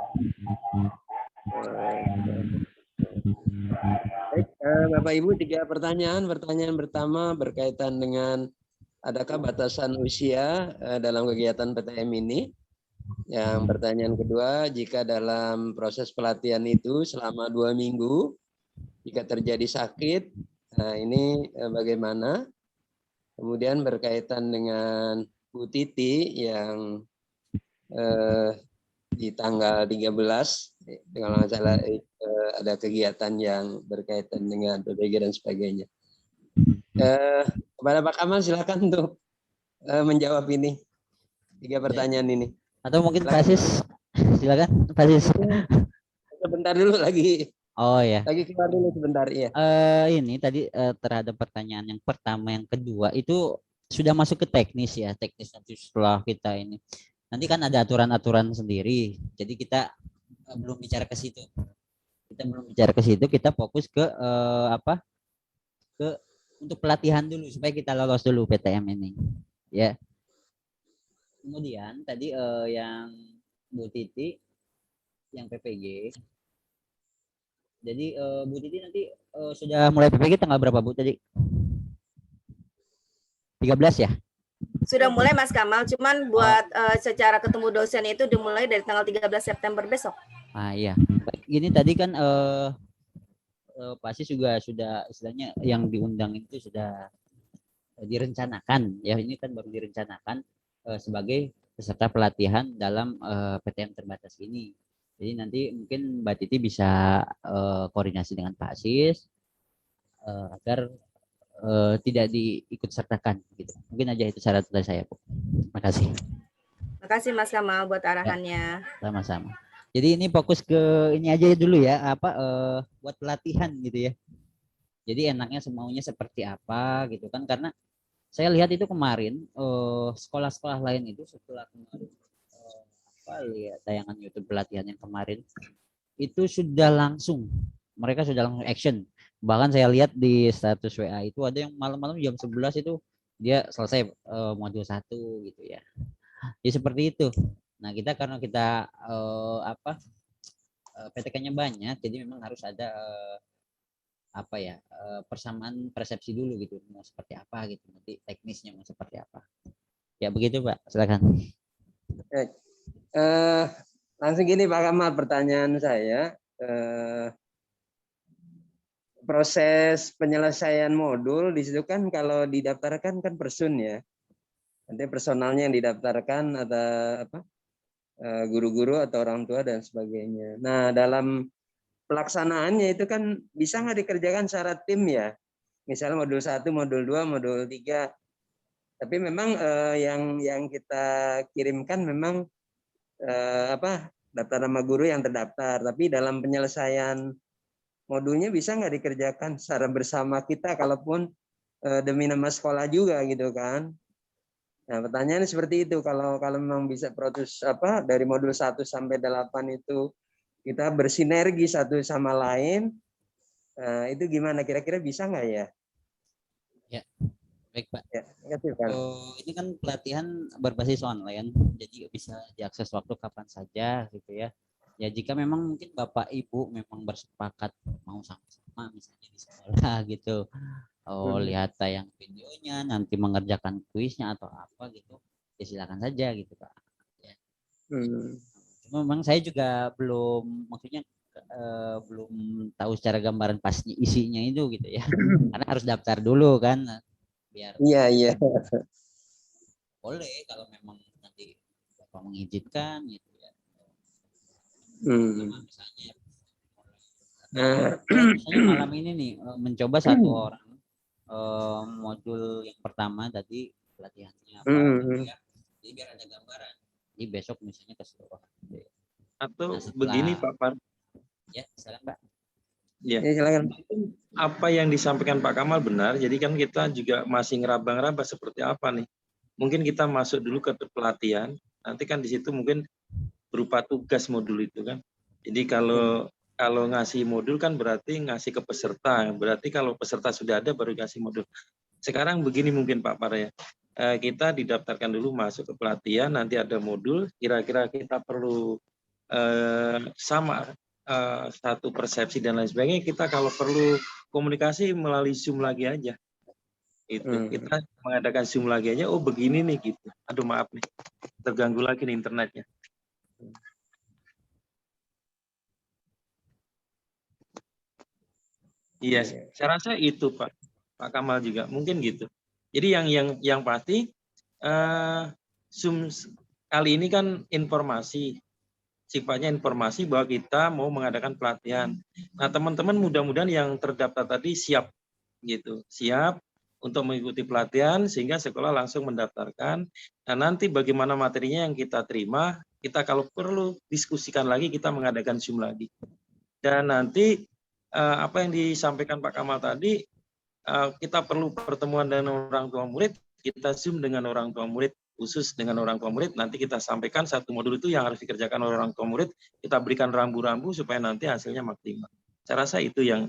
Baik, Bapak Ibu 3 pertanyaan. Pertanyaan pertama berkaitan dengan adakah batasan usia dalam kegiatan PTM ini? Yang pertanyaan kedua, jika dalam proses pelatihan itu selama 2 minggu, jika terjadi sakit, nah ini bagaimana? Kemudian berkaitan dengan Bu Titi yang di tanggal 13 kalau nggak salah ada kegiatan yang berkaitan dengan PPG dan sebagainya. Kepada Pak Kamal silakan untuk menjawab ini 3 pertanyaan ini. Atau mungkin Silakan. Pak Sis, silakan Pak Sis. Sebentar dulu lagi Oh ya. keluar dulu sebentar ya. Ini tadi terhadap pertanyaan yang pertama, yang kedua itu sudah masuk ke teknis ya, teknis nanti setelah kita ini. Nanti kan ada aturan-aturan sendiri. Jadi kita belum bicara ke situ. Kita fokus ke untuk pelatihan dulu supaya kita lolos dulu PTM ini. Ya. Kemudian tadi yang Bu Titi yang PPG. Jadi Bu Titi nanti sudah mulai PPG tanggal berapa Bu tadi? 13 ya? Sudah mulai Mas Kamal, cuman buat secara ketemu dosen itu dimulai dari tanggal 13 September besok. Ah iya. Gini tadi kan pasti juga sudah istilahnya yang diundang itu sudah direncanakan ya, ini kan baru direncanakan sebagai peserta pelatihan dalam PTM terbatas ini. Jadi nanti mungkin Mbak Titi bisa koordinasi dengan Pak Sis agar tidak diikut sertakan gitu. Mungkin aja itu syarat dari saya, Bu. Terima kasih. Terima kasih Mas Kamal buat arahannya. Sama-sama. Jadi ini fokus ke ini aja dulu ya, buat pelatihan gitu ya. Jadi enaknya semaunya seperti apa gitu kan, karena saya lihat itu kemarin sekolah-sekolah lain itu setelah kemarin tayangan YouTube pelatihan yang kemarin itu mereka sudah langsung action. Bahkan saya lihat di status WA itu ada yang malam-malam jam 11 itu dia selesai modul 1 gitu ya. Jadi seperti itu. Nah, karena kita PTK-nya banyak, jadi memang harus ada persamaan persepsi dulu gitu, mau seperti apa gitu, nanti teknisnya mau seperti apa. Ya begitu Pak, silakan. Langsung gini Pak Kamal, pertanyaan saya, proses penyelesaian modul di situ kan kalau didaftarkan kan person ya, nanti personalnya yang didaftarkan atau guru-guru atau orang tua dan sebagainya. Nah dalam pelaksanaannya itu kan bisa nggak dikerjakan secara tim ya, misalnya modul 1, modul 2, modul 3. Tapi memang yang kita kirimkan memang daftar nama guru yang terdaftar. Tapi dalam penyelesaian modulnya bisa nggak dikerjakan secara bersama kita, kalaupun demi nama sekolah juga gitu kan. Nah pertanyaannya seperti itu, kalau memang bisa proses dari modul 1 sampai 8 itu kita bersinergi satu sama lain, itu gimana kira-kira bisa nggak ya? Ya, baik Pak. Ya, kasih, Pak. Ini kan pelatihan berbasis online, jadi bisa diakses waktu kapan saja gitu ya. Ya jika memang mungkin Bapak Ibu memang bersepakat mau sama-sama misalnya di sekolah gitu, lihat tayang videonya, nanti mengerjakan kuisnya atau apa gitu, ya silakan saja gitu Pak. Ya. Cuma memang saya juga belum, maksudnya belum tahu secara gambaran pasti isinya itu gitu ya, karena harus daftar dulu kan, biar iya boleh kalau memang nanti Bapak mengizinkan gitu ya. Misalnya malam ini nih mencoba satu orang modul yang pertama tadi pelatihannya apa gitu ya. Jadi biar ada gambaran. Jadi besok misalnya keseluruhan. Atau begini Pak Par. Ya, silakan Pak. Ya, silakan. Apa yang disampaikan Pak Kamal benar. Jadi kan kita juga masih ngeraba-ngeraba seperti apa nih. Mungkin kita masuk dulu ke pelatihan. Nanti kan di situ mungkin berupa tugas modul itu kan. Jadi kalau ngasih modul kan berarti ngasih ke peserta. Berarti kalau peserta sudah ada baru ngasih modul. Sekarang begini mungkin Pak Par ya. Kita didaftarkan dulu masuk ke pelatihan. Nanti ada modul. Kira-kira kita perlu sama satu persepsi dan lain sebagainya, kita kalau perlu komunikasi melalui Zoom lagi aja. Itu kita mengadakan Zoom lagi aja. Oh begini nih gitu. Aduh maaf nih, terganggu lagi nih internetnya. Iya, saya rasa itu Pak Kamal juga mungkin gitu. Jadi yang pasti Zoom kali ini kan informasi, sifatnya informasi bahwa kita mau mengadakan pelatihan. Nah, teman-teman mudah-mudahan yang terdaftar tadi siap gitu, siap untuk mengikuti pelatihan sehingga sekolah langsung mendaftarkan. Nah, nanti bagaimana materinya yang kita terima, kita kalau perlu diskusikan lagi, kita mengadakan Zoom lagi. Dan nanti apa yang disampaikan Pak Kamal tadi, kita perlu pertemuan dengan orang tua murid, kita Zoom dengan orang tua murid, khusus dengan orang tua murid, nanti kita sampaikan satu modul itu yang harus dikerjakan oleh orang tua murid, kita berikan rambu-rambu supaya nanti hasilnya maksimal. Saya rasa itu yang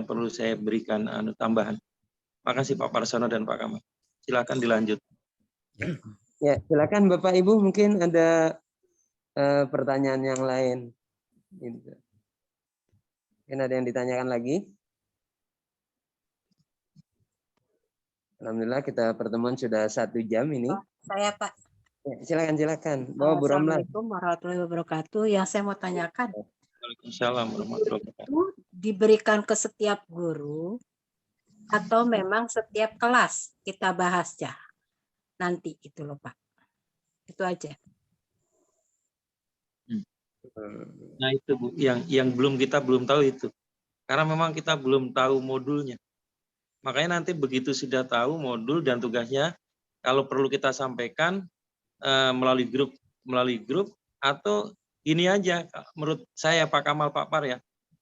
perlu saya berikan tambahan. Makasih Pak Parsono dan Pak Kamal. Silakan dilanjut. Ya, silakan Bapak Ibu, mungkin ada pertanyaan yang lain. Mungkin ada yang ditanyakan lagi. Alhamdulillah kita pertemuan sudah 1 jam ini. Saya Pak. Ya, silakan. Bawa Bu Romlah. Assalamualaikum warahmatullahi wabarakatuh. Yang saya mau tanyakan, Waalaikumsalam warahmatullahi wabarakatuh. itu diberikan ke setiap guru atau memang setiap kelas kita bahas ya nanti itu loh Pak. Itu aja. Nah itu Bu, yang kita belum tahu itu. Karena memang kita belum tahu modulnya. Makanya nanti begitu sudah tahu modul dan tugasnya, kalau perlu kita sampaikan melalui grup atau ini aja, menurut saya Pak Kamal, Pak Par ya,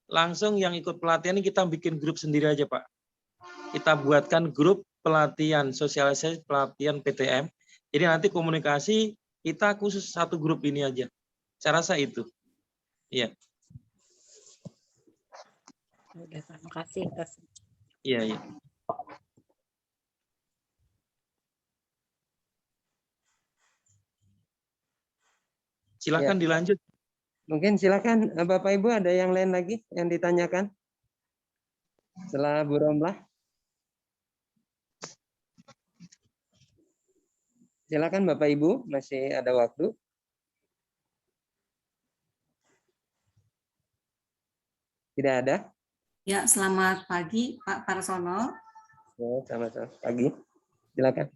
langsung yang ikut pelatihan ini kita bikin grup sendiri aja Pak. Kita buatkan grup pelatihan sosialisasi pelatihan PTM. Jadi nanti komunikasi kita khusus satu grup ini aja. Saya rasa itu. Iya. Udah, terima kasih. Iya. Silakan dilanjut. Mungkin silakan Bapak Ibu, ada yang lain lagi yang ditanyakan setelah Bu Romlah. Silakan Bapak Ibu, masih ada waktu. Tidak ada? Ya, selamat pagi Pak Parsono. Ya, selamat pagi. Silakan.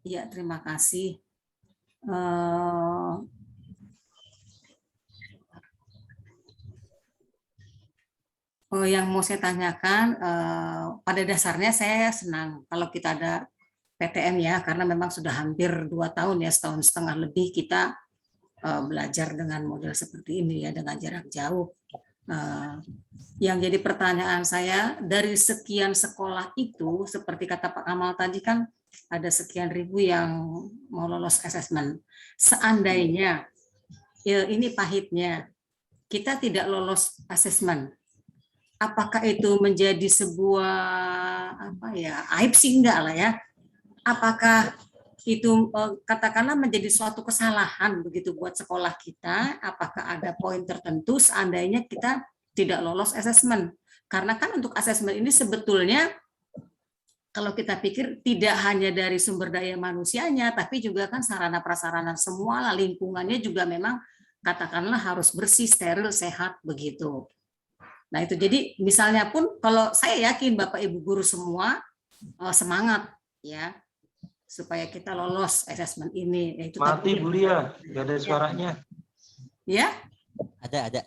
Ya, terima kasih. Yang mau saya tanyakan, pada dasarnya saya senang kalau kita ada PTM ya, karena memang sudah hampir 2 tahun ya, setahun setengah lebih kita belajar dengan model seperti ini ya, dengan jarak jauh. Yang jadi pertanyaan saya, dari sekian sekolah itu, seperti kata Pak Kamal tadi kan, ada sekian ribu yang mau lolos asesmen. Seandainya, ya ini pahitnya, kita tidak lolos asesmen, apakah itu menjadi sebuah aib sih enggak lah ya? Apakah itu katakanlah menjadi suatu kesalahan begitu buat sekolah kita? Apakah ada poin tertentu seandainya kita tidak lolos asesmen? Karena kan untuk asesmen ini sebetulnya kalau kita pikir tidak hanya dari sumber daya manusianya, tapi juga kan sarana prasarana semua, lingkungannya juga memang katakanlah harus bersih, steril, sehat begitu. Nah itu jadi misalnya pun kalau saya yakin Bapak Ibu guru semua semangat ya supaya kita lolos asesmen ini. Yaitu mati Bu Lia, nggak ada suaranya. Ya? Ada. Ada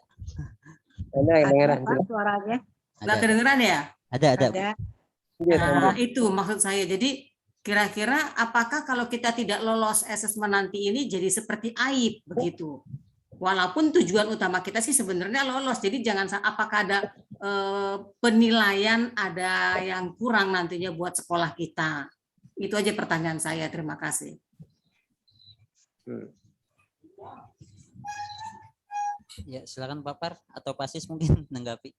kedengeran. Suaranya? Nggak kedengeran ya? Ada. Nah, itu maksud saya. Jadi kira-kira apakah kalau kita tidak lolos asesmen nanti ini jadi seperti aib begitu? Walaupun tujuan utama kita sih sebenarnya lolos. Jadi jangan apakah ada penilaian ada yang kurang nantinya buat sekolah kita. Itu aja pertanyaan saya. Terima kasih. Ya, silakan Pak Par atau Pak Sis mungkin menanggapi.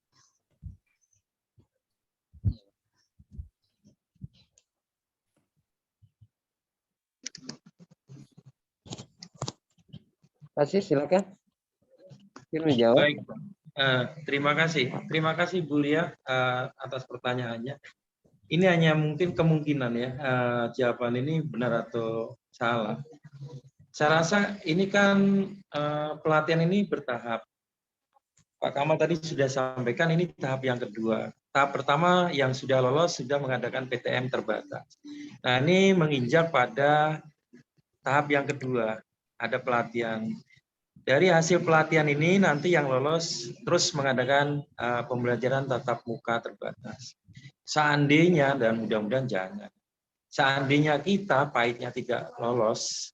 Pak Sis, silakan. Menjawab. Baik, terima kasih Bu Lia atas pertanyaannya. Ini hanya mungkin kemungkinan ya, jawaban ini benar atau salah. Saya rasa ini kan pelatihan ini bertahap. Pak Kamal tadi sudah sampaikan ini tahap yang kedua. Tahap pertama yang sudah lolos sudah mengadakan PTM terbatas. Nah ini menginjak pada tahap yang kedua, ada pelatihan. Dari hasil pelatihan ini nanti yang lolos terus mengadakan pembelajaran tatap muka terbatas. Seandainya, dan mudah-mudahan jangan, seandainya kita pahitnya tidak lolos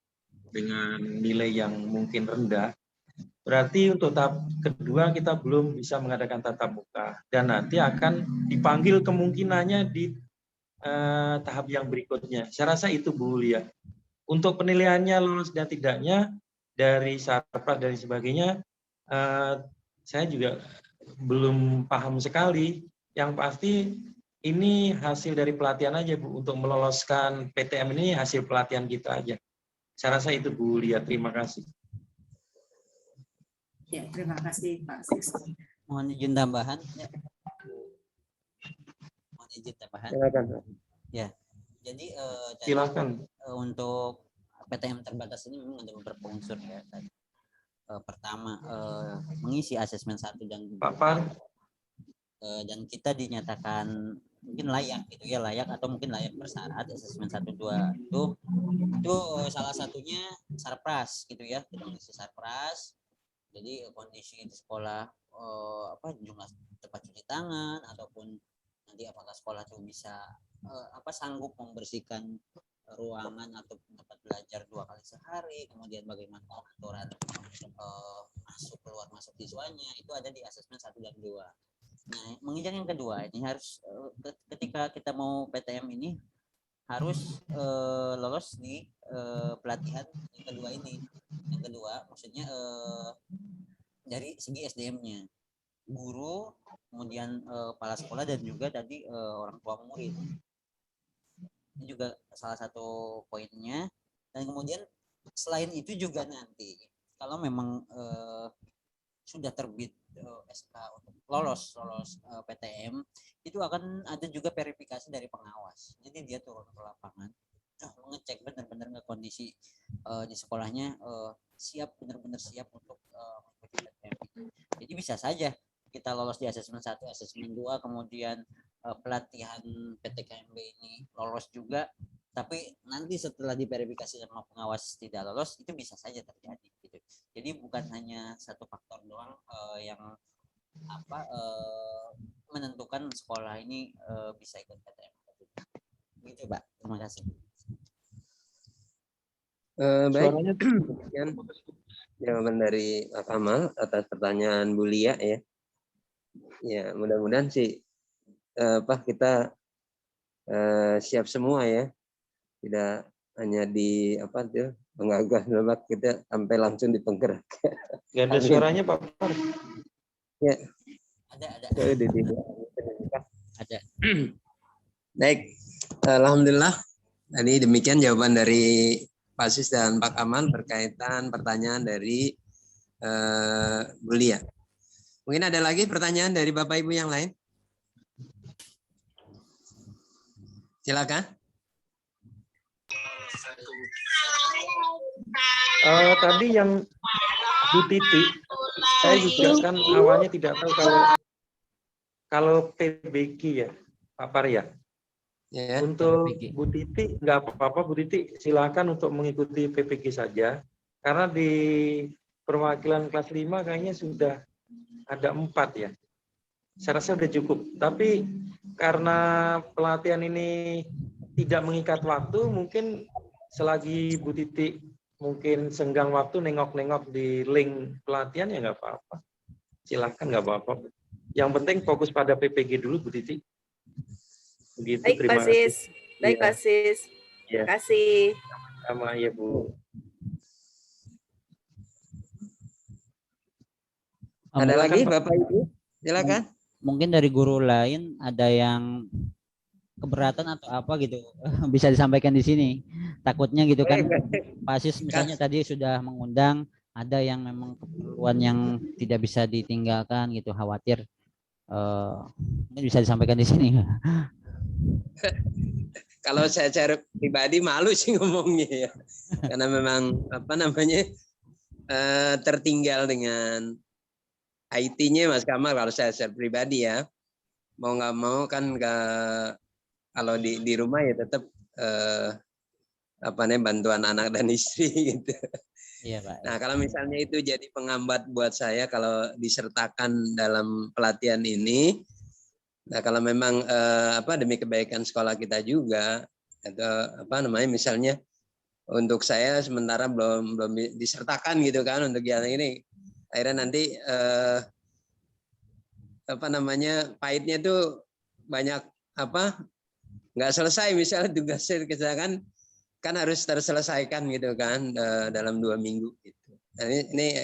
dengan nilai yang mungkin rendah, berarti untuk tahap kedua kita belum bisa mengadakan tatap muka. Dan nanti akan dipanggil kemungkinannya di tahap yang berikutnya. Saya rasa itu Bu Lia. Untuk penilaiannya lulus dan tidaknya, dari sarpras dan sebagainya, saya juga belum paham sekali. Yang pasti ini hasil dari pelatihan aja Bu, untuk meloloskan PTM ini hasil pelatihan kita aja. Saya rasa itu Bu Lia, terima kasih. Ya, terima kasih Pak Sis. Mohon izin tambahan. Ya. Mohon izin tambahan. Silakan. Ya, jadi Silakan. untuk PTM terbatas ini memang ada beberapa unsur ya. Pertama, mengisi asesmen 1 dan 2. Pak Par. Dan kita dinyatakan mungkin layak gitu ya, layak atau mungkin layak bersyarat asesmen 1 2 itu salah satunya sarpras gitu ya, kita mengisi sarpras. Jadi kondisi di sekolah jumlah tempat cuci tangan ataupun nanti apakah sekolah itu bisa sanggup membersihkan ruangan atau tempat belajar 2 kali sehari, kemudian bagaimana pengaturan masuk keluar masuk siswanya, itu ada di asesmen 1 dan 2. Nah, menginjak yang kedua ini harus ketika kita mau PTM ini harus lolos di pelatihan yang kedua ini. Yang kedua maksudnya dari segi SDM-nya, guru, kemudian kepala sekolah dan juga tadi orang tua murid. Ini juga salah satu poinnya. Dan kemudian selain itu juga nanti kalau memang sudah terbit SK untuk lolos PTM, itu akan ada juga verifikasi dari pengawas. Jadi dia turun ke lapangan, mengecek benar-benar nggak kondisi di sekolahnya benar-benar siap untuk mengikuti PTM. Jadi bisa saja kita lolos di asesmen 1, asesmen 2, kemudian pelatihan PTKMB ini lolos juga, tapi nanti setelah diverifikasi sama pengawas tidak lolos, itu bisa saja terjadi gitu. Jadi bukan hanya satu faktor doang yang menentukan sekolah ini bisa ikut PTM. Begitu Pak, terima kasih. Baik, sekian jawaban dari Pak Kamal atas pertanyaan Bu Lia ya. Ya, mudah-mudahan sih kita siap semua ya. Tidak hanya di menggagah lemak, kita sampai langsung di penggerak. Gak ada suaranya Pak Par. Ya. Ada. Ada. Baik, alhamdulillah. Tadi demikian jawaban dari Pak Sis dan Pak Kamal berkaitan pertanyaan dari Bu Lia. Mungkin ada lagi pertanyaan dari Bapak Ibu yang lain? Silakan. Tadi yang Bu Titi, saya juga kan awalnya tidak tahu kalau PBG ya, Pak Par ya. Ya, untuk PPG. Bu Titi nggak apa-apa, Bu Titi silakan untuk mengikuti PPG saja, karena di perwakilan kelas 5 kayaknya sudah ada 4 ya. Saya rasa sudah cukup. Tapi karena pelatihan ini tidak mengikat waktu, mungkin selagi Bu Titi mungkin senggang waktu nengok-nengok di link pelatihan ya nggak apa-apa. Silakan, nggak apa-apa. Yang penting fokus pada PPG dulu Bu Titi. Begitu, Baik terima Pak kasih. Sis. Baik Ya. Pak Sis. Ya. Terima kasih. Sama ya Bu. Ada lagi Pak. Bapak Ibu? Silakan. Mungkin dari guru lain ada yang keberatan atau apa gitu, bisa disampaikan di sini. Takutnya gitu kan, Pak Sis misalnya tadi sudah mengundang, ada yang memang keperluan yang tidak bisa ditinggalkan gitu, khawatir. Bisa disampaikan di sini. Kalau saya secara pribadi malu sih ngomongnya ya, karena memang tertinggal dengan IT-nya Mas Kamal. Kalau saya secara pribadi ya, mau nggak mau kan kalau di rumah ya tetap bantuan anak dan istri gitu. Iya, Pak. Nah, kalau misalnya itu jadi penghambat buat saya kalau disertakan dalam pelatihan ini, nah kalau memang demi kebaikan sekolah kita juga, atau misalnya untuk saya sementara belum disertakan gitu kan untuk yang ini, akhirnya nanti pahitnya tuh banyak nggak selesai, misalnya tugasnya kerjakan kan harus terselesaikan gitu kan dalam 2 minggu gitu. Nah, ini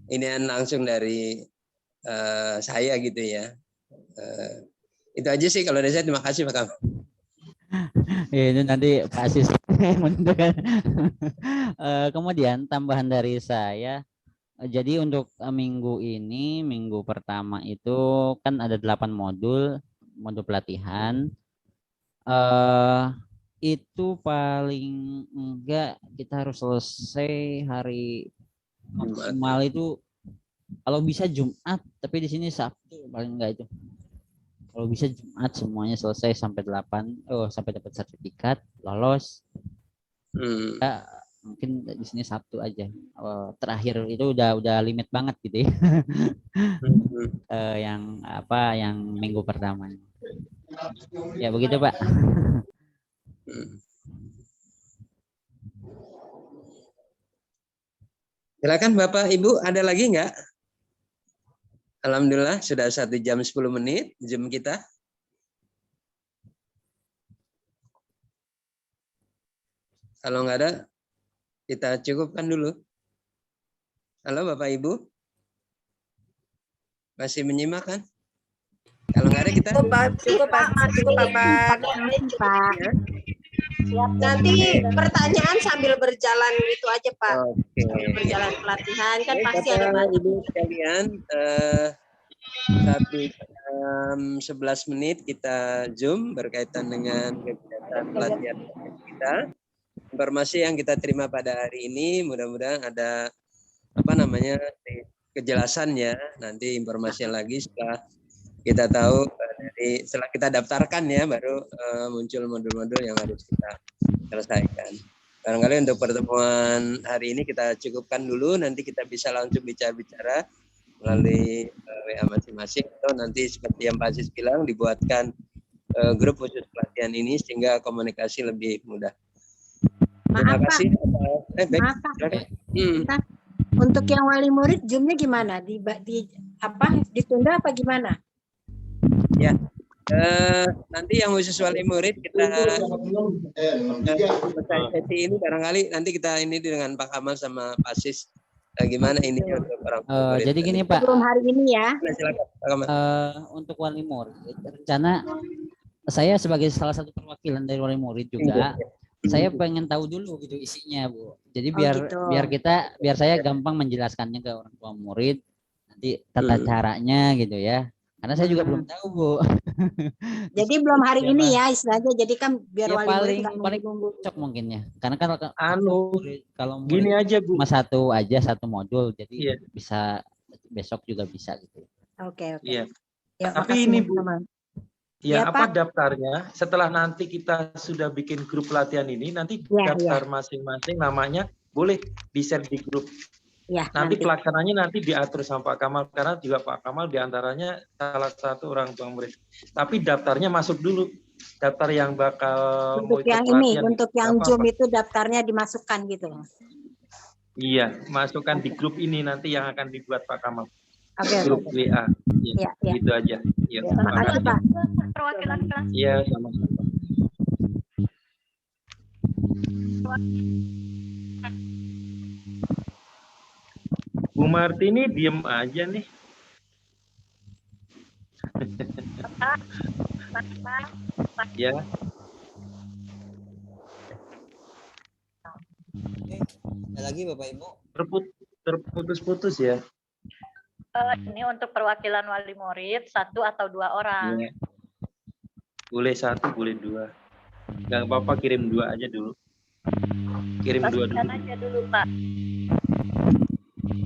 ini langsung dari saya gitu ya. Itu aja sih kalau dari saya. Terima kasih Pak Kamal. Itu nanti Pak Sis menentukan. Kemudian tambahan dari saya, jadi untuk minggu ini, minggu pertama itu kan ada 8 modul pelatihan. Itu paling enggak kita harus selesai hari maksimal itu kalau bisa Jumat, tapi di sini Sabtu paling enggak itu. Kalau bisa Jumat semuanya selesai sampai 8, sampai dapat sertifikat, lolos. Ya, mungkin di sini Sabtu aja. Terakhir itu udah limit banget gitu ya. Yang minggu pertama. Ya begitu Pak. Silakan Bapak Ibu, ada lagi enggak? Alhamdulillah sudah 1 jam 10 menit Zoom kita. Kalau enggak ada, kita cukupkan dulu. Halo Bapak Ibu, masih menyimak kan? Kalau enggak ada kita cukup Pak. Nanti pertanyaan sambil berjalan itu aja Pak. Oke. Sambil berjalan pelatihan kan Oke, pasti Bapak, ada Pak. Ibu sekalian, 1 jam 11 menit kita Zoom berkaitan dengan kegiatan pelatihan kita. Informasi yang kita terima pada hari ini mudah-mudahan ada kejelasannya. Nanti informasi lagi setelah kita tahu setelah kita daftarkan ya, baru muncul modul-modul yang harus kita selesaikan. Barangkali untuk pertemuan hari ini kita cukupkan dulu, nanti kita bisa langsung bicara-bicara melalui WA masing-masing, atau nanti seperti yang Pak Sis bilang dibuatkan grup khusus pelatihan ini sehingga komunikasi lebih mudah. Terima kasih. Maaf Pak. Untuk yang wali murid Zoom-nya gimana? Ditunda apa gimana? Ya, nanti yang khusus wali murid kita sesi ini barangkali nanti kita ini dengan Pak Kamal sama Pak Sis gimana ini untuk orang murid. Jadi gini Pak, belum hari ini ya. Silakan Pak Kamal. Untuk wali murid, rencana saya sebagai salah satu perwakilan dari wali murid juga, saya pengen tahu dulu gitu isinya Bu. Jadi biar saya gampang menjelaskannya ke orang tua murid, nanti tata caranya gitu ya. Karena saya juga belum tahu Bu. Jadi belum hari ini ya istilahnya. Jadi kan biar wali murid paling cocok mungkin ya. Karena kan kalau gini aja Bu, cuma satu modul, jadi bisa besok juga bisa gitu. Oke. Iya. Ya, tapi ini Bu, ya, daftarnya setelah nanti kita sudah bikin grup pelatihan ini, nanti daftar masing-masing namanya boleh di-share di grup. Ya, nanti pelaksananya nanti diatur sama Pak Kamal, karena juga Pak Kamal diantaranya salah satu orang tua murid. Tapi daftarnya masuk dulu, daftar yang bakal untuk yang ini, untuk yang Zoom itu daftarnya dimasukkan gitu. Iya, masukkan di grup ini nanti yang akan dibuat Pak Kamal. Grup WA. Ya, gitu aja. Ya, terima kasih Pak. Perwakilan kelas. Iya, sama-sama. Bu Martini diem aja nih. Ya. Ada lagi Bapak Ibu? Terputus-putus ya. Ini untuk perwakilan wali murid 1 atau 2 orang. Ya. Boleh 1, boleh 2. Nggak apa-apa, kirim 2 aja dulu. Kirim 2 dulu. Aja dulu Pak.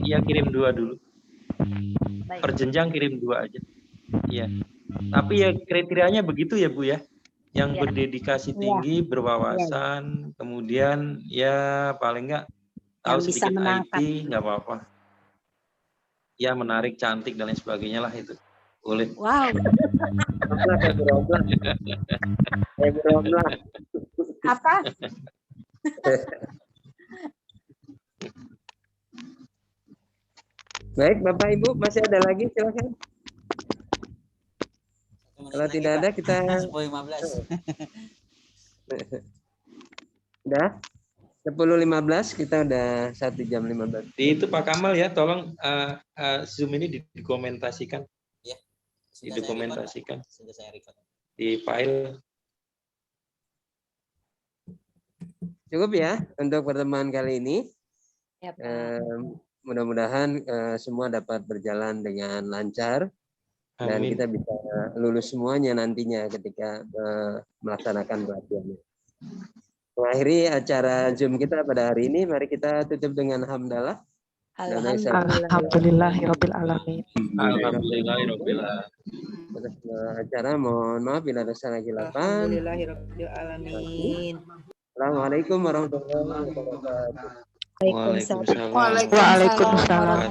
Iya, kirim 2 dulu. Baik. Per jenjang kirim 2 aja. Iya. Tapi ya kriterianya begitu ya Bu ya. yang Ya. berdedikasi tinggi, berwawasan, kemudian ya paling nggak tahu Yang bisa sedikit menangkap. IT, nggak apa-apa. Ya menarik, cantik dan lain sebagainya lah itu. Boleh. Wow, apa? Baik, Bapak Ibu, masih ada lagi silakan. Kalau tidak ada kita 10.15. udah 10.15, kita udah 1 jam 15. Di itu Pak Kamal ya, tolong Zoom ini dikomentasikan. Ya. Didokumentasikan Sudah saya record. di file. Cukup ya untuk pertemuan kali ini. Ya, Pak. Mudah-mudahan semua dapat berjalan dengan lancar dan Amin. kita bisa lulus semuanya nantinya ketika melaksanakan pelatihannya. Mengakhiri acara Zoom kita pada hari ini, mari kita tutup dengan hamdalah. Alhamdulillahirabbil alamin. Alhamdulillahirabbil Acara mohon maaf bila ada salah khilafan. Alhamdulillahirabbil alamin. Assalamualaikum warahmatullahi wabarakatuh. Waalaikumsalam. Waalaikumsalam warahmatullahi